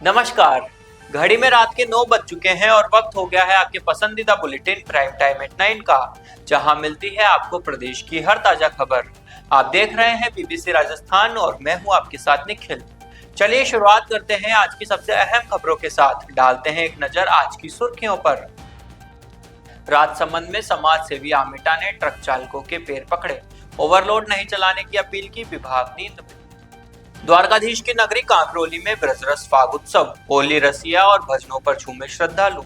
नमस्कार। घड़ी में रात के 9 बज चुके हैं और वक्त हो गया है आपके पसंदीदा बुलेटिन प्राइम टाइम एट 9 का, जहां मिलती है आपको प्रदेश की हर ताजा खबर। आप देख रहे हैं बीबीसी राजस्थान और मैं हूं आपके साथ निखिल। चलिए शुरुआत करते हैं आज की सबसे अहम खबरों के साथ। डालते हैं एक नजर आज की सुर्खियों पर। राजसमंद में समाज सेवी आमिटा ने ट्रक चालकों के पैर पकड़े, ओवरलोड नहीं चलाने की अपील की, विभाग नींद में। द्वारकाधीश की नगरी कांकरोली में ब्रजरस फाग उत्सव, होली रसिया और भजनों पर झूमे श्रद्धालु।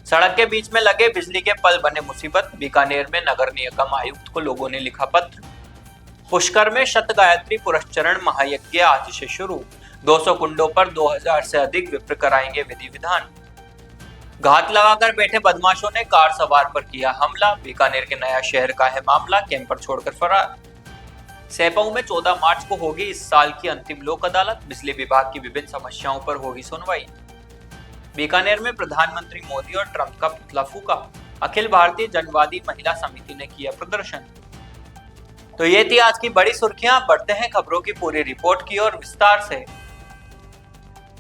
सड़क के बीच में लगे बिजली के पल बने मुसीबत, बीकानेर में नगर निगम आयुक्त को लोगों ने लिखा पत्र। पुष्कर में शत गायत्री पुरस्चरण महायज्ञ आज से शुरू, 200 कुंडों पर 2000 से अधिक विप्र कराएंगे विधि विधान। घात लगाकर बैठे बदमाशों ने कार सवार पर किया हमला, बीकानेर के नया शहर का है मामला, कैंपर छोड़कर फरार। सेपऊ में 14 मार्च को होगी इस साल की अंतिम लोक अदालत, बिजली विभाग की विभिन्न समस्याओं पर होगी सुनवाई। बीकानेर में प्रधानमंत्री मोदी और ट्रंप का पुतला फूका, अखिल भारतीय जनवादी महिला समिति ने किया प्रदर्शन। तो ये थी आज की बड़ी सुर्खियां। बढ़ते हैं खबरों की पूरी रिपोर्ट की ओर विस्तार से।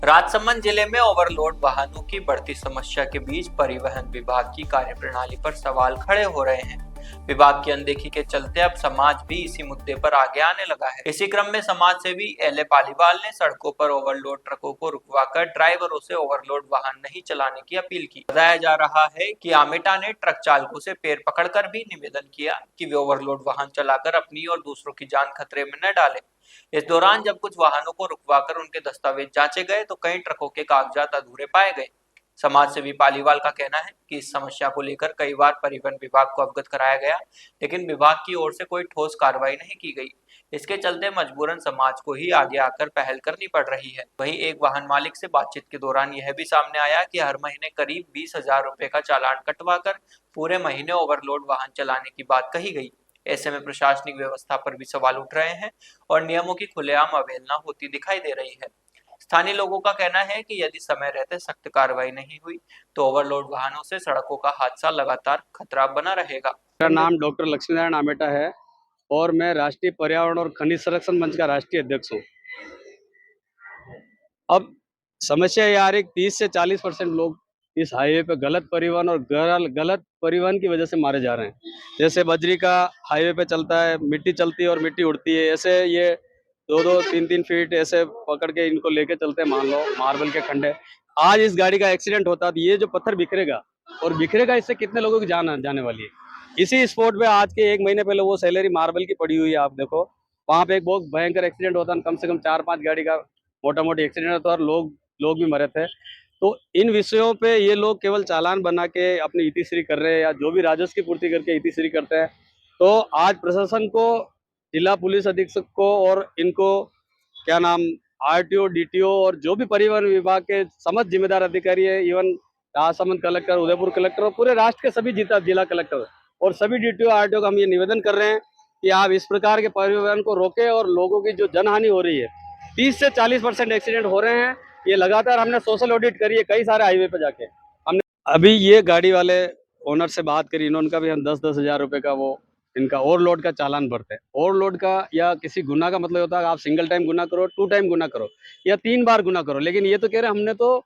राजसमंद जिले में ओवरलोड वाहनों की बढ़ती समस्या के बीच परिवहन विभाग की कार्यप्रणाली पर सवाल खड़े हो रहे हैं। विभाग की अनदेखी के चलते अब समाज भी इसी मुद्दे पर आगे आने लगा है। इसी क्रम में समाज सेवी एल ए पालीवाल ने सड़कों पर ओवरलोड ट्रकों को रुकवाकर ड्राइवरों से ओवरलोड वाहन नहीं चलाने की अपील की। बताया जा रहा है कि आमिटा ने ट्रक चालकों से पैर पकड़कर भी निवेदन किया कि वे ओवरलोड वाहन चलाकर अपनी और दूसरों की जान खतरे में न डालें। इस दौरान जब कुछ वाहनों को रुकवाकर उनके दस्तावेज जांचे गए तो कई ट्रकों के कागजात अधूरे पाए गए। समाज सेवी पालीवाल का कहना है कि इस समस्या को लेकर कई बार परिवहन विभाग को अवगत कराया गया, लेकिन विभाग की ओर से कोई ठोस कार्रवाई नहीं की गई। इसके चलते मजबूरन समाज को ही आगे आकर पहल करनी पड़ रही है। वहीं एक वाहन मालिक से बातचीत के दौरान यह भी सामने आया कि हर महीने करीब 20,000 रुपए का चालान कटवाकर पूरे महीने ओवरलोड वाहन चलाने की बात कही गई। ऐसे में प्रशासनिक व्यवस्था पर भी सवाल उठ रहे हैं और नियमों की खुलेआम अवहेलना होती दिखाई दे रही है। स्थानीय लोगों का कहना है कि यदि समय रहते सख्त कार्रवाई नहीं हुई तो ओवरलोड वाहनों से सड़कों का हादसा लगातार खतरा बना रहेगा। मेरा नाम डॉक्टर लक्ष्मीनारायण आमेटा है और मैं राष्ट्रीय पर्यावरण और खनिज संरक्षण मंच का राष्ट्रीय अध्यक्ष हूँ। अब समस्या ये आ रही है 30 से 40% लोग इस हाईवे पे गलत परिवहन और गलत परिवहन की वजह से मारे जा रहे हैं। जैसे बजरी का हाईवे पे चलता है, मिट्टी चलती है और मिट्टी उड़ती है, ऐसे ये 2-2, 3-3 फीट ऐसे पकड़ के इनको लेके चलते हैं। मान लो मार्बल के खंडे, आज इस गाड़ी का एक्सीडेंट होता तो ये जो पत्थर बिखरेगा और बिखरेगा, इससे कितने लोगों की जान जाने वाली है। इसी स्पॉट पे आज के 1 महीने पहले वो सैलरी मार्बल की पड़ी हुई है, आप देखो वहां पे एक बहुत भयंकर एक्सीडेंट होता है, कम से कम 4-5 गाड़ी का मोटा मोटी एक्सीडेंट होता है और लोग भी मरे थे। तो इन विषयों पे ये लोग केवल चालान बना के अपनी इतिश्री कर रहे हैं या जो भी राजस्व की पूर्ति करके इतिश्री करते हैं। तो आज प्रशासन को, जिला पुलिस अधीक्षक को और इनको क्या नाम आरटीओ, डीटीओ और जो भी परिवहन विभाग के समस्त जिम्मेदार अधिकारी है, even Rajsamand collector, Udaipur collector और पूरे राष्ट्र के सभी जिला कलेक्टर और सभी डीटीओ आरटीओ का हम ये निवेदन कर रहे हैं कि आप इस प्रकार के परिवहन को रोकें और लोगों की जो जनहानि हो रही है, 30 से 40% एक्सीडेंट हो रहे हैं। ये लगातार हमने सोशल ऑडिट करी है कई सारे हाईवे पे जाके। हमने अभी ये गाड़ी वाले ओनर से बात करी, इन्होंने भी हम 10-10 हजार रुपए का वो इनका ओवरलोड का चालान भरते हैं। ओवरलोड का या किसी गुना का मतलब होता है आप सिंगल टाइम गुना करो, 2 टाइम गुना करो या 3 बार गुना करो, लेकिन ये तो कह रहे हैं हमने तो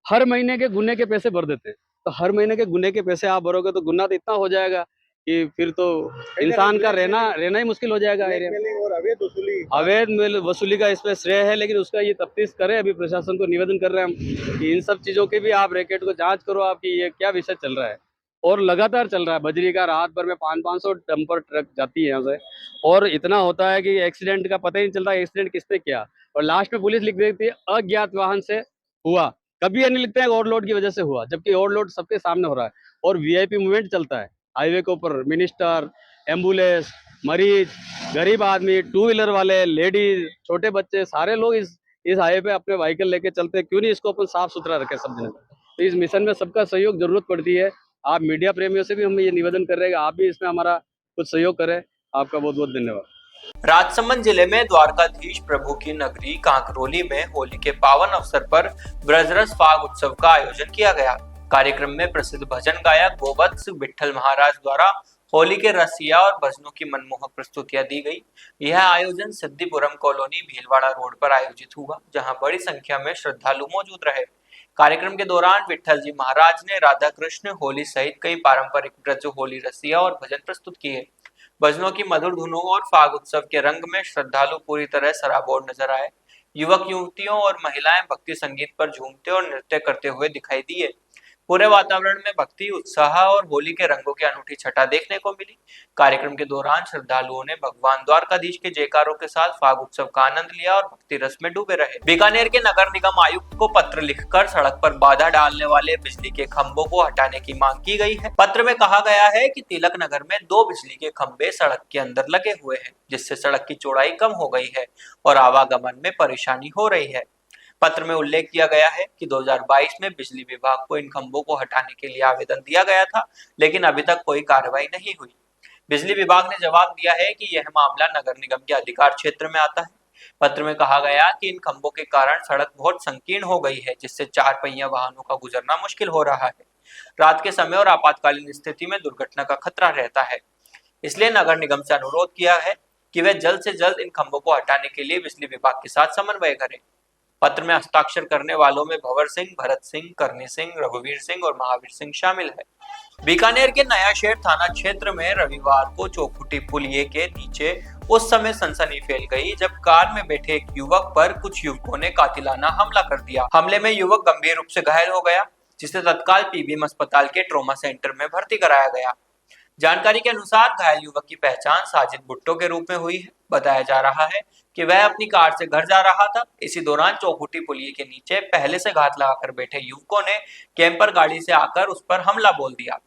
हर महीने के गुने के पैसे भर देते हैं। तो हर महीने के गुने के पैसे आप भरोगे तो गुना तो इतना हो जाएगा कि फिर तो इंसान का रहना ही मुश्किल हो जाएगा एरिया में। और अवैध वसूली का इसमें श्रेय है, लेकिन उसका ये तफ्तीश करें। अभी प्रशासन को निवेदन कर रहे हैं हम कि इन सब चीजों के भी आप रैकेट को जांच करो, आपकी ये क्या विषय चल रहा है। और लगातार चल रहा है, बजरी का रात भर में 500-500 डंपर ट्रक जाती है यहाँ से, और इतना होता है कि एक्सीडेंट का पता ही नहीं चलता एक्सीडेंट किसने किया। और लास्ट में पुलिस लिख देती है अज्ञात वाहन से हुआ, कभी ये नहीं लिखते हैं ओवरलोड की वजह से हुआ, जबकि ओवरलोड सबके सामने हो रहा है। और वीआईपी मूवमेंट चलता है हाईवे के ऊपर, मिनिस्टर, एम्बुलेंस, मरीज, गरीब आदमी, 2 व्हीलर वाले, लेडीज, छोटे बच्चे, सारे लोग इस हाईवे पे अपने व्हीकल लेके चलते हैं। क्यों नहीं इसको अपन साफ सुथरा रखें सब जने। तो इस मिशन में सबका सहयोग जरूरत पड़ती है। आप मीडिया प्रेमियों से भी हम ये निवेदन कर रहे हैं, आप भी इसमें हमारा कुछ सहयोग करें। आपका बहुत बहुत धन्यवाद। राजसमंद जिले में द्वारकाधीश प्रभु की नगरी कांकरोली में होली के पावन अवसर पर ब्रजरस फाग उत्सव का आयोजन किया गया। कार्यक्रम में प्रसिद्ध भजन गायक गोवत्स विठल महाराज द्वारा होली के रसिया और भजनों की मनमोहक प्रस्तुतियां दी गई। यह आयोजन सिद्धिपुरम कॉलोनी भीलवाड़ा रोड पर आयोजित हुआ, जहां बड़ी संख्या में श्रद्धालु मौजूद रहे। कार्यक्रम के दौरान विट्ठल जी महाराज ने राधा कृष्ण, होली सहित कई पारंपरिक ब्रज, होली रसिया और भजन प्रस्तुत किए। भजनों की मधुर धुनों और फाग उत्सव के रंग में श्रद्धालु पूरी तरह सराबोर नजर आए। युवक युवतियों और महिलाएं भक्ति संगीत पर झूमते और नृत्य करते हुए दिखाई दिए। पूरे वातावरण में भक्ति, उत्साह और होली के रंगों की अनूठी छटा देखने को मिली। कार्यक्रम के दौरान श्रद्धालुओं ने भगवान द्वारकाधीश के जयकारों के साथ फाग उत्सव का आनंद लिया और भक्ति रस में डूबे रहे। बीकानेर के नगर निगम आयुक्त को पत्र लिखकर सड़क पर बाधा डालने वाले बिजली के खंभों को हटाने की मांग की गई है। पत्र में कहा गया है कि तिलक नगर में 2 बिजली के खंभे सड़क के अंदर लगे हुए हैं, जिससे सड़क की चौड़ाई कम हो गई है और आवागमन में परेशानी हो रही है। पत्र में उल्लेख किया गया है कि 2022 में बिजली विभाग को इन खंभों को हटाने के लिए आवेदन दिया गया था, लेकिन अभी तक कोई कार्रवाई नहीं हुई। बिजली विभाग ने जवाब दिया है कि यह मामला नगर निगम के अधिकार क्षेत्र में आता है। पत्र में कहा गया कि इन खंभों के कारण सड़क बहुत संकीर्ण हो गई है, जिससे 4 पहिया वाहनों का गुजरना मुश्किल हो रहा है। रात के समय और आपातकालीन स्थिति में दुर्घटना का खतरा रहता है। इसलिए नगर निगम से अनुरोध किया है कि वे जल्द से जल्द इन खंभों को हटाने के लिए बिजली विभाग के साथ समन्वय करें। पत्र में हस्ताक्षर करने वालों में भंवर सिंह, भरत सिंह, करनी सिंह, रघुवीर सिंह और महावीर सिंह शामिल है। बीकानेर के नया शहर थाना क्षेत्र में रविवार को चौखुटी पुलिये के नीचे उस समय सनसनी फैल गई जब कार में बैठे एक युवक पर कुछ युवकों ने कातिलाना हमला कर दिया। हमले में युवक गंभीर रूप से घायल हो गया, जिसे तत्काल पीबीएम अस्पताल के ट्रॉमा सेंटर में भर्ती कराया गया। जानकारी के अनुसार घायल युवक की पहचान साजिद भुट्टो के रूप में हुई है। बताया जा रहा है कि वह अपनी कार से घर जा रहा था। इसी दौरान चौखुटी पुलिये के नीचे पहले से घात लगाकर बैठे युवकों ने कैंपर गाड़ी से आकर उस पर हमला बोल दिया।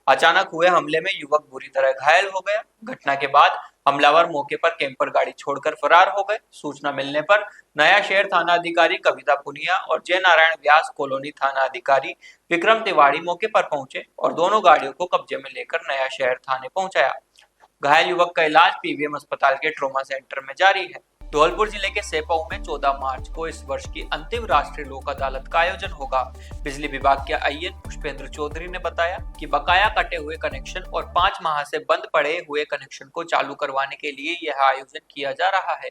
अचानक हुए हमले में युवक बुरी तरह घायल हो गया। घटना के बाद हमलावर मौके पर कैंपर गाड़ी छोड़कर फरार हो गए। सूचना मिलने पर नया शहर थाना अधिकारी कविता पुनिया और जय नारायण व्यास कॉलोनी थाना अधिकारी विक्रम तिवारी मौके पर पहुंचे और दोनों गाड़ियों को कब्जे में लेकर नया शहर थाने पहुंचाया। घायल युवक का इलाज पीबीएम अस्पताल के ट्रॉमा सेंटर में जारी है। धौलपुर जिले के सेपऊ में 14 मार्च को इस वर्ष की अंतिम राष्ट्रीय लोक अदालत का आयोजन होगा। बिजली विभाग के आईएन पुष्पेंद्र चौधरी ने बताया कि बकाया कटे हुए कनेक्शन और 5 माह से बंद पड़े हुए कनेक्शन को चालू करवाने के लिए यह आयोजन किया जा रहा है।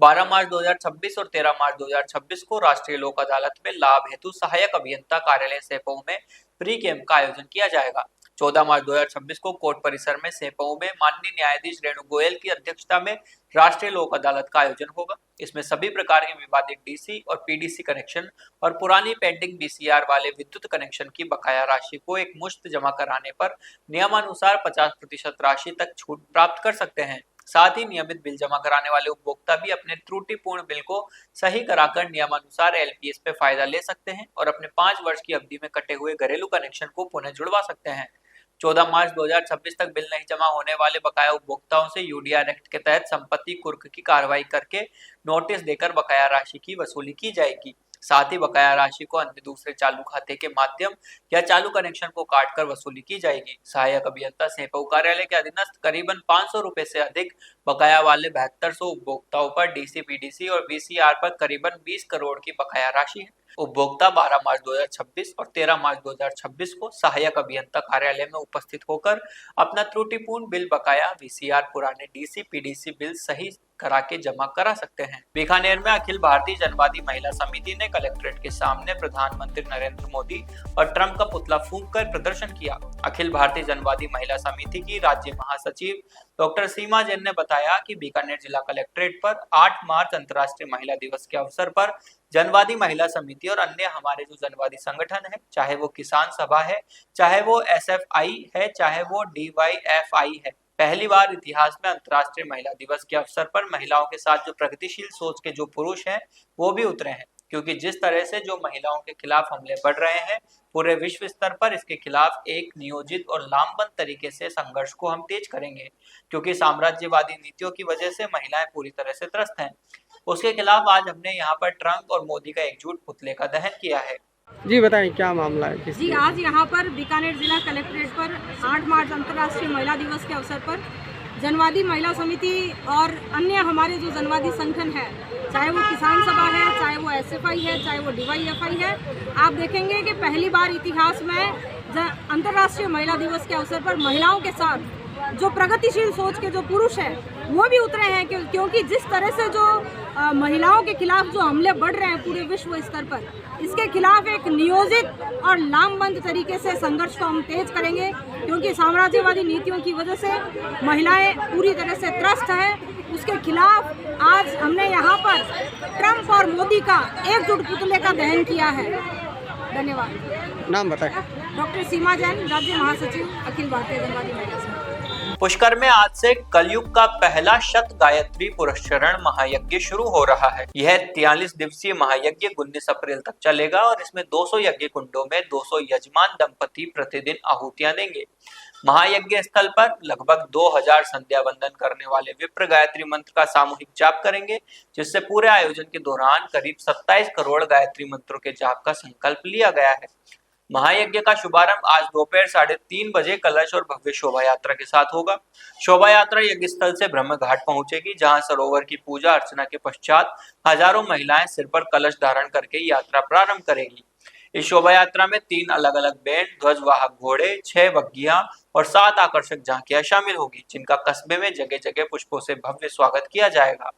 12 मार्च 2026 और 13 मार्च 2026 को राष्ट्रीय लोक अदालत में लाभ हेतु सहायक अभियंता कार्यालय सेपऊ में प्री कैंप का आयोजन किया जाएगा। 14 मार्च 2026 को कोर्ट परिसर में सेपऊ में माननीय न्यायाधीश रेणु गोयल की अध्यक्षता में राष्ट्रीय लोक अदालत का आयोजन होगा। इसमें सभी प्रकार के विवादित डीसी और पीडीसी कनेक्शन और पुरानी पेंडिंग बीसीआर वाले विद्युत कनेक्शन की बकाया राशि को एक मुश्त जमा कराने पर नियमानुसार 50% राशि तक छूट प्राप्त कर सकते हैं। साथ ही नियमित बिल जमा कराने वाले उपभोक्ता भी अपने त्रुटिपूर्ण बिल को सही कराकर नियमानुसार एलपीएस पे फायदा ले सकते हैं और अपने 5 वर्ष की अवधि में कटे हुए घरेलू कनेक्शन को पुनः जुड़वा सकते हैं। 14 मार्च 2026 तक बिल नहीं जमा होने वाले बकाया उपभोक्ताओं से यूडीआर एक्ट के तहत संपत्ति कुर्क की कार्रवाई करके नोटिस देकर बकाया राशि की वसूली की जाएगी। साथ ही बकाया राशि को अन्य दूसरे चालू खाते के माध्यम या चालू कनेक्शन को काटकर वसूली की जाएगी। सहायक अभियंता सेपऊ कार्यालय के अधीनस्थ करीबन 500 रुपए से अधिक बकाया वाले 7200 उपभोक्ताओं पर डीसी, पीडीसी और बीसीआर पर करीबन 20 करोड़ की बकाया राशि है। उपभोक्ता 12 मार्च 2026 और 13 मार्च 2026 को सहायक अभियंता कार्यालय में उपस्थित होकर अपना त्रुटिपूर्ण बिल, बकाया, वीसीआर, पुराने डीसी, पीडीसी बिल सही करा के जमा करा सकते हैं। बीकानेर में अखिल भारतीय जनवादी महिला समिति ने कलेक्ट्रेट के सामने प्रधानमंत्री नरेंद्र मोदी और ट्रंप का पुतला फूंककर प्रदर्शन किया। अखिल भारतीय जनवादी महिला समिति की राज्य महासचिव डॉक्टर सीमा जैन ने बताया कि बीकानेर जिला कलेक्ट्रेट पर 8 मार्च अंतर्राष्ट्रीय महिला दिवस के अवसर पर जनवादी महिला समिति और अन्य हमारे जो जनवादी संगठन है, चाहे वो किसान सभा है, चाहे वो एसएफआई है, चाहे वो डीवाईएफआई है, पहली बार इतिहास में अंतर्राष्ट्रीय महिला दिवस के अवसर पर महिलाओं के साथ जो प्रगतिशील सोच के जो पुरुष हैं वो भी उतरे हैं। क्योंकि जिस तरह से जो महिलाओं के खिलाफ हमले बढ़ रहे हैं, पूरे विश्व स्तर पर इसके खिलाफ एक नियोजित और लामबंद तरीके से संघर्ष को हम तेज करेंगे। क्योंकि साम्राज्यवादी नीतियों की वजह से महिलाएं पूरी तरह से त्रस्त हैं। उसके खिलाफ आज हमने यहाँ पर ट्रंप और मोदी का एकजुट पुतले का दहन किया है। जी बताएं क्या मामला है? जी, आज यहाँ पर बीकानेर जिला कलेक्ट्रेट पर 8 मार्च अंतर्राष्ट्रीय महिला दिवस के अवसर पर जनवादी महिला समिति और अन्य हमारे जो जनवादी संगठन है, चाहे वो किसान सभा है, चाहे वो एसएफआई है, चाहे वो डीवाईएफआई है, आप देखेंगे कि पहली बार इतिहास में अंतर्राष्ट्रीय महिला दिवस के अवसर पर महिलाओं के साथ जो प्रगतिशील सोच के जो पुरुष हैं वो भी उतरे हैं, क्योंकि जिस तरह से जो महिलाओं के खिलाफ जो हमले बढ़ रहे हैं पूरे विश्व स्तर पर, इसके खिलाफ एक नियोजित और लामबंद तरीके से संघर्ष को हम तेज करेंगे, क्योंकि साम्राज्यवादी नीतियों की वजह से महिलाएं पूरी तरह से त्रस्त हैं। उसके खिलाफ आज हमने यहाँ पर ट्रंप और मोदी का एकजुट पुतले का दहन किया है। धन्यवाद। नाम बताएं। डॉक्टर सीमा जैन, राज्य महासचिव, अखिल भारतीय जनवादी महिला संघ। पुष्कर में आज से कलयुग का पहला शत गायत्री पुरस्चरण महायज्ञ शुरू हो रहा है। यह 43 दिवसीय महायज्ञ 19 अप्रैल तक चलेगा और इसमें 200 यज्ञ कुंडों में 200 यजमान दंपति प्रतिदिन आहुतियां देंगे। महायज्ञ स्थल पर लगभग 2000 संध्या वंदन करने वाले विप्र गायत्री मंत्र का सामूहिक जाप करेंगे, जिससे पूरे आयोजन के दौरान करीब 27 करोड़ गायत्री मंत्रों के जाप का संकल्प लिया गया है। महायज्ञ का शुभारंभ आज दोपहर 3:30 बजे कलश और भव्य शोभा यात्रा के साथ होगा। शोभा यात्रा यज्ञ स्थल से ब्रह्म घाट पहुंचेगी, जहां सरोवर की पूजा अर्चना के पश्चात हजारों महिलाएं सिर पर कलश धारण करके यात्रा प्रारंभ करेगी। इस शोभा यात्रा में 3 अलग अलग बैंड, ध्वजवाहक घोड़े, 6 बग्घियां और 7 आकर्षक झांकियां शामिल होगी, जिनका कस्बे में जगह जगह पुष्पों से भव्य स्वागत किया जाएगा।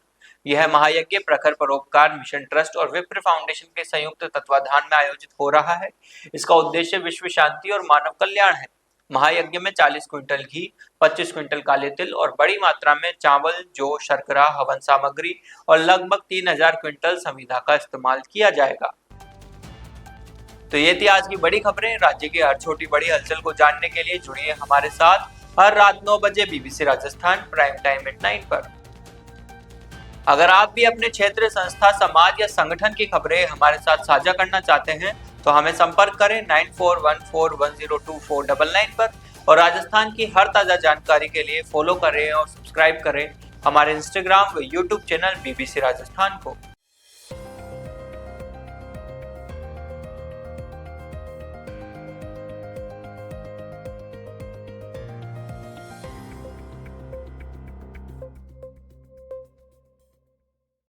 यह महायज्ञ प्रखर परोपकार मिशन ट्रस्ट और विप्र फाउंडेशन के संयुक्त तत्वाधान में आयोजित हो रहा है। इसका उद्देश्य विश्व शांति और मानव कल्याण है। महायज्ञ में 40 क्विंटल घी, 25 क्विंटल काले तिल और बड़ी मात्रा में चावल, जौ, शर्करा, हवन सामग्री और लगभग 3000 क्विंटल समिधा का इस्तेमाल किया जाएगा। तो ये थी आज की बड़ी खबरें। राज्य की हर छोटी बड़ी हलचल को जानने के लिए जुड़िए हमारे साथ हर रात 9 बजे BBC राजस्थान प्राइम टाइम @9 पर। अगर आप भी अपने क्षेत्र, संस्था, समाज या संगठन की खबरें हमारे साथ साझा करना चाहते हैं तो हमें संपर्क करें 9414102499 पर और राजस्थान की हर ताजा जानकारी के लिए फॉलो करें और सब्सक्राइब करें हमारे इंस्टाग्राम व यूट्यूब चैनल BBC राजस्थान को।